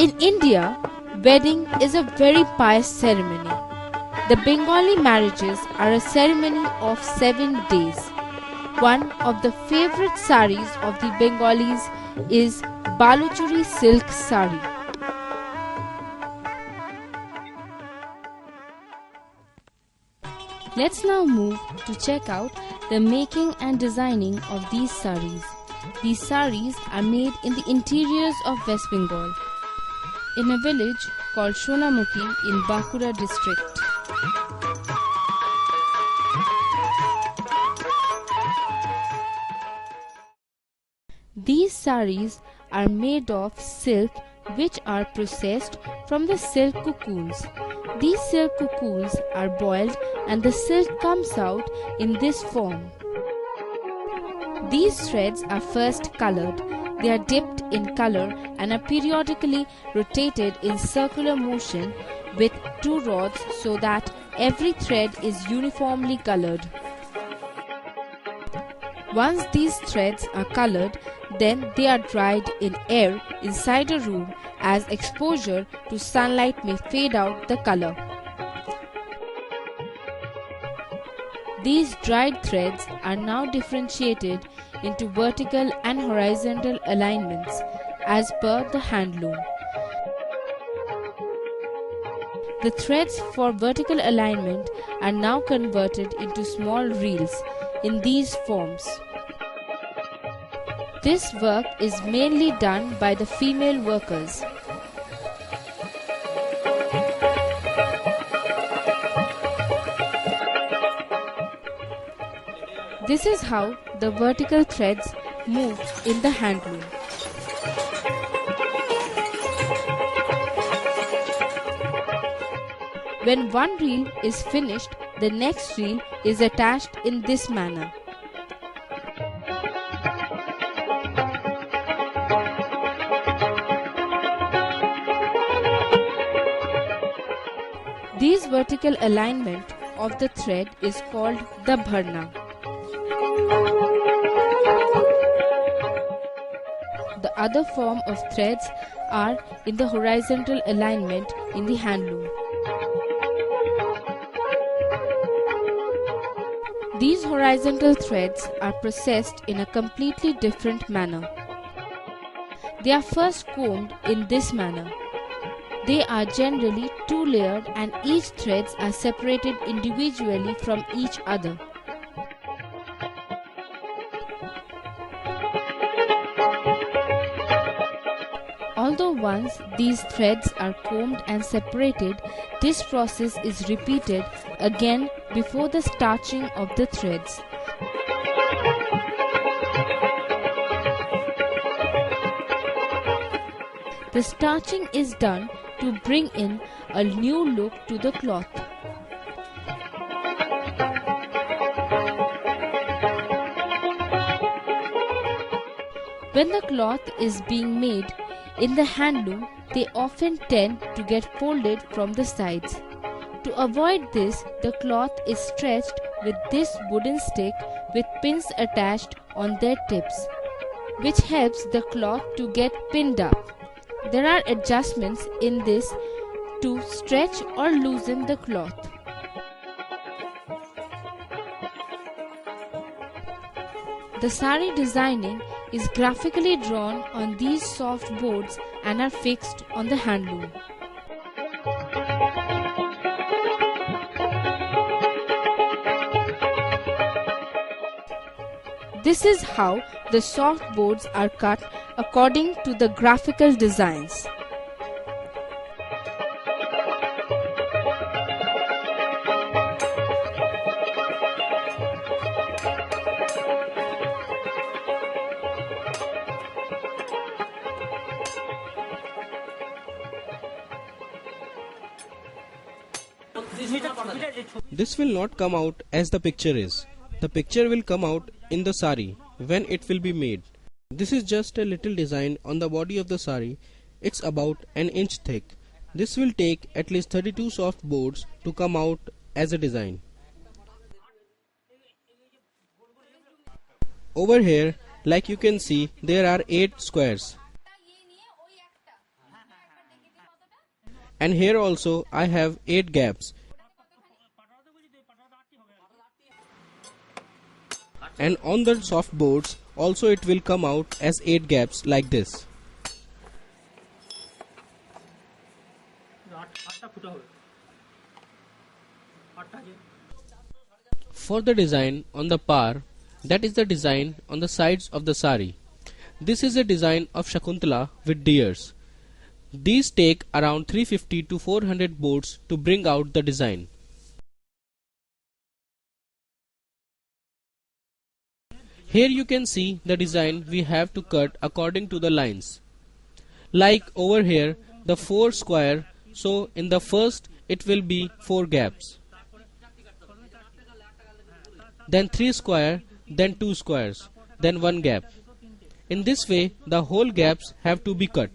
In India, wedding is a very pious ceremony. The Bengali marriages are a ceremony of 7 days. One of the favorite sarees of the Bengalis is Baluchuri silk saree. Let's now move to check out the making and designing of these sarees. These sarees are made in the interiors of West Bengal, in a village called Shonamukhi in Bankura district. These sarees are made of silk which are processed from the silk cocoons. These silk cocoons are boiled and the silk comes out in this form. These threads are first colored. They are dipped in color and are periodically rotated in circular motion with 2 rods so that every thread is uniformly colored. Once these threads are colored, then they are dried in air inside a room as exposure to sunlight may fade out the color. These dried threads are now differentiated into vertical and horizontal alignments as per the handloom. The threads for vertical alignment are now converted into small reels in these forms. This work is mainly done by the female workers. This is how the vertical threads move in the handloom. When one reel is finished, the next reel is attached in this manner. This vertical alignment of the thread is called the bharna. The other form of threads are in the horizontal alignment in the handloom. These horizontal threads are processed in a completely different manner. They are first combed in this manner. They are generally 2-layered and each threads are separated individually from each other. Although once these threads are combed and separated, this process is repeated again before the starching of the threads. The starching is done to bring in a new look to the cloth. When the cloth is being made in the handloom, they often tend to get folded from the sides. To avoid this, the cloth is stretched with this wooden stick with pins attached on their tips, which helps the cloth to get pinned up. There are adjustments in this to stretch or loosen the cloth. The saree designing is graphically drawn on these soft boards and are fixed on the handloom. This is how the soft boards are cut according to the graphical designs. This will not come out as the picture is. The picture will come out in the saree when it will be made. This is just a little design on the body of the saree. It's about an inch thick. This will take at least 32 soft boards to come out as a design. Over here, like you can see, there are 8 squares. and here also I have 8 gaps, and on the soft boards also it will come out as 8 gaps like this. For the design on the par, that is the design on the sides of the sari. This is a design of Shakuntala with deers. These take around 350 to 400 boards to bring out the design. Here you can see the design we have to cut according to the lines. Like over here, the 4 square, so in the first it will be 4 gaps. Then 3 square, then 2 squares, then 1 gap. In this way, the whole gaps have to be cut.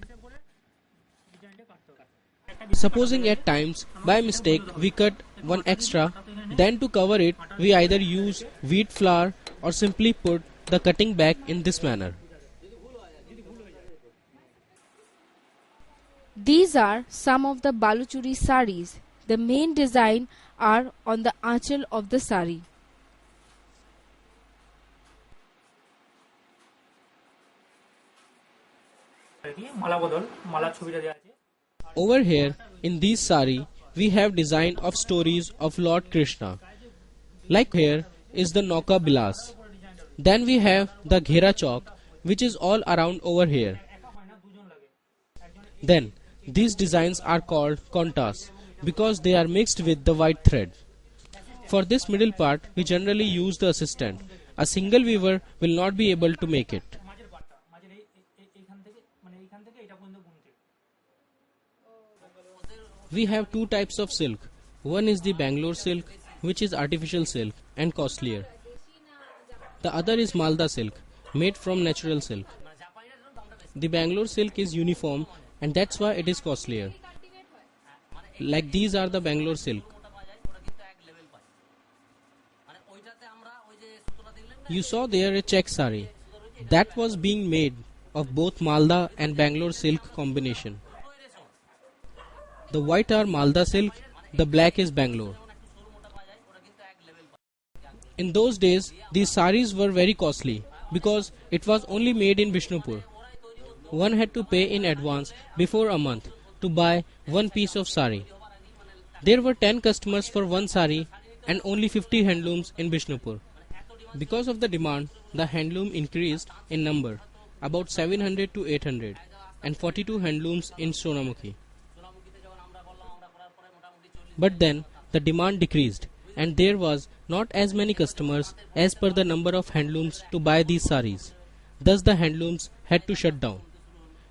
Supposing at times, by mistake, we cut 1 extra, then to cover it, we either use wheat flour or simply put the cutting back in this manner. These are some of the Baluchuri saris. The main design are on the aanchal of the sari. Over here, in these sari, we have design of stories of Lord Krishna. Like here is the Nauka Bilas. Then we have the Ghera Chowk, which is all around over here. Then, these designs are called kontas because they are mixed with the white thread. For this middle part, we generally use the assistant. A single weaver will not be able to make it. We have 2 types of silk. One is the Bangalore silk, which is artificial silk and costlier. The other is Malda silk, made from natural silk. The Bangalore silk is uniform and that's why it is costlier. Like these are the Bangalore silk. You saw there a check sari. That was being made of both Malda and Bangalore silk combination. The white are Malda silk, the black is Bangalore. In those days, these saris were very costly because it was only made in Vishnupur. One had to pay in advance before a month to buy 1 piece of sari. There were 10 customers for 1 sari and only 50 handlooms in Vishnupur. Because of the demand, the handloom increased in number, about 700 to 800, and 42 handlooms in Sonamukhi. But then the demand decreased and there was not as many customers as per the number of handlooms to buy these saris. Thus the handlooms had to shut down.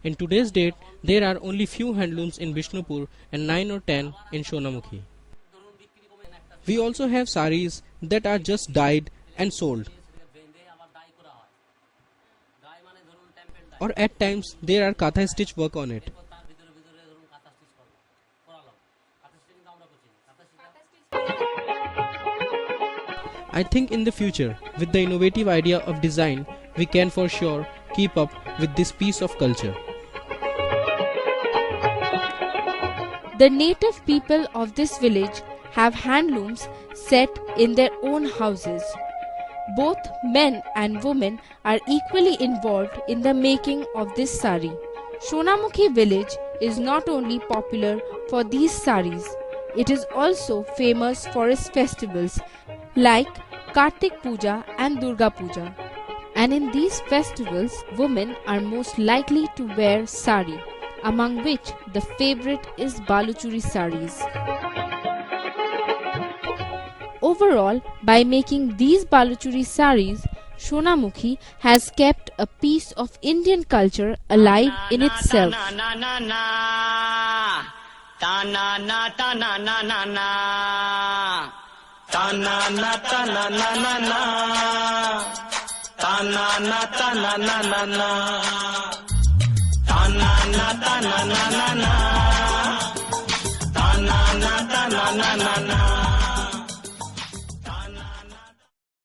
In today's date, there are only few handlooms in Vishnupur and 9 or 10 in Sonamukhi. We also have saris that are just dyed and sold. Or at times there are katha stitch work on it. I think in the future, with the innovative idea of design, we can for sure keep up with this piece of culture. The native people of this village have handlooms set in their own houses. Both men and women are equally involved in the making of this sari. Sonamukhi village is not only popular for these saris, it is also famous for its festivals like Kartik Puja and Durga Puja. And in these festivals, women are most likely to wear sari, among which the favorite is Baluchuri saris. Overall, by making these Baluchuri saris, Sonamukhi has kept a piece of Indian culture alive in itself. Na